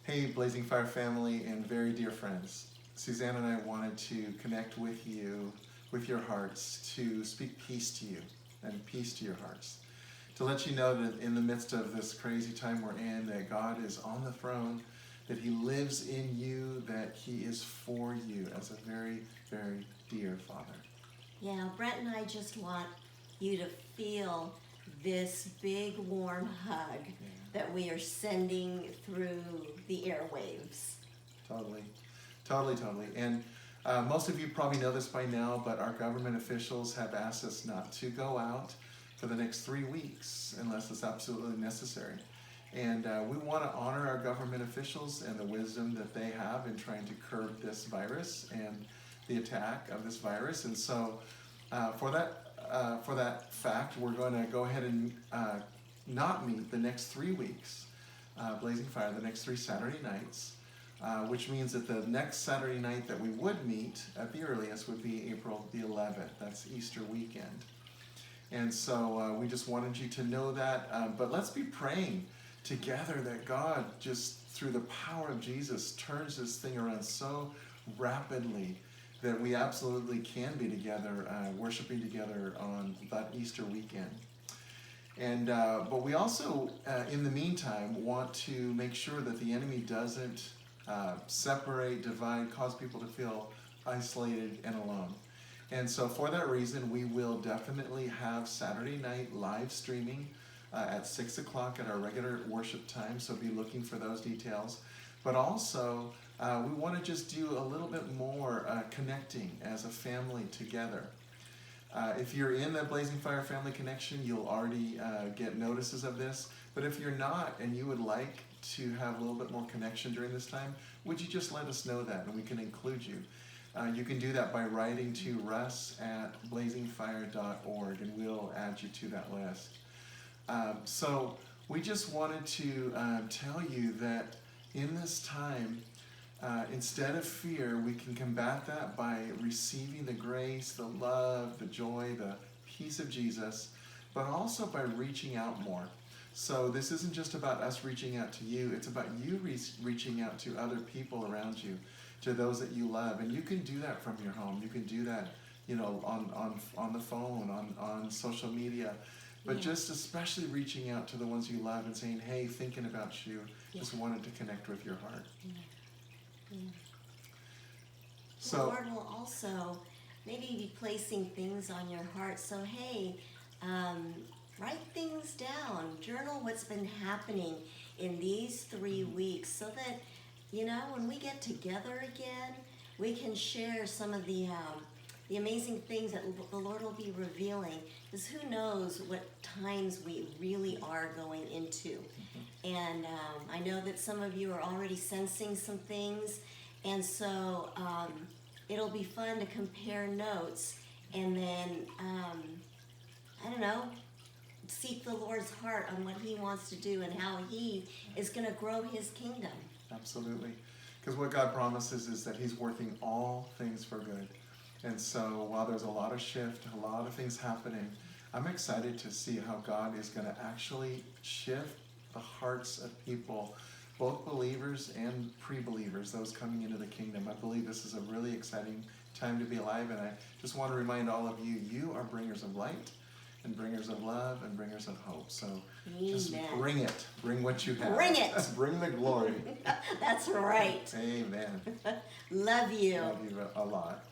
Hey, Blazing Fire family and very dear friends. Suzanne and I wanted to connect with you, with your hearts, to speak peace to you and peace to your hearts. To let you know that in the midst of this crazy time we're in, that God is on the throne, that He lives in you, that He is for you as a very, very dear Father. Yeah, Brent and I just want you to feel this big warm hug that we are sending through the airwaves. Totally. And most of you probably know this by now, but our government officials have asked us not to go out for the next 3 weeks unless it's absolutely necessary. And we want to honor our government officials and the wisdom that they have in trying to curb this virus and the attack of this virus. And so for that fact, we're going to go ahead and not meet the next 3 weeks, Blazing Fire, the next 3 Saturday nights, which means that the next Saturday night that we would meet at the earliest would be April the 11th. That's Easter weekend. And so we just wanted you to know that, but let's be praying together that God, just through the power of Jesus, turns this thing around so rapidly that we absolutely can be together, worshiping together on that Easter weekend. And but we also, in the meantime, want to make sure that the enemy doesn't separate, divide, cause people to feel isolated and alone. And so for that reason, we will definitely have Saturday night live streaming at 6 o'clock at our regular worship time, so be looking for those details. But also, we want to just do a little bit more connecting as a family together. If you're in the Blazing Fire Family Connection, you'll already get notices of this. But if you're not and you would like to have a little bit more connection during this time, would you just let us know that and we can include you? You can do that by writing to russ@blazingfire.org and we'll add you to that list. So we just wanted to tell you that in this time, instead of fear, we can combat that by receiving the grace, the love, the joy, the peace of Jesus, but also by reaching out more. So this isn't just about us reaching out to you, it's about you reaching out to other people around you, to those that you love. And you can do that from your home. You can do that, on the phone, on social media. But just especially reaching out to the ones you love and saying, hey, thinking about you, just wanted to connect with your heart. So the Lord will also maybe be placing things on your heart. So hey, write things down. Journal what's been happening in these 3 weeks so that, when we get together again, we can share some of the amazing things that the Lord will be revealing. Because who knows what times we really are going into. And I know that some of you are already sensing some things. And so it'll be fun to compare notes and then, seek the Lord's heart on what He wants to do and how He is going to grow His kingdom. Absolutely. Because what God promises is that He's working all things for good. And so while there's a lot of shift, a lot of things happening, I'm excited to see how God is going to actually shift the hearts of people, both believers and pre-believers, those coming into the kingdom. I believe this is a really exciting time to be alive, and I just want to remind all of you, you are bringers of light and bringers of love and bringers of hope. So just bring it. Bring what you have. Bring it. Bring the glory. That's right. Amen. Love you. Love you a lot.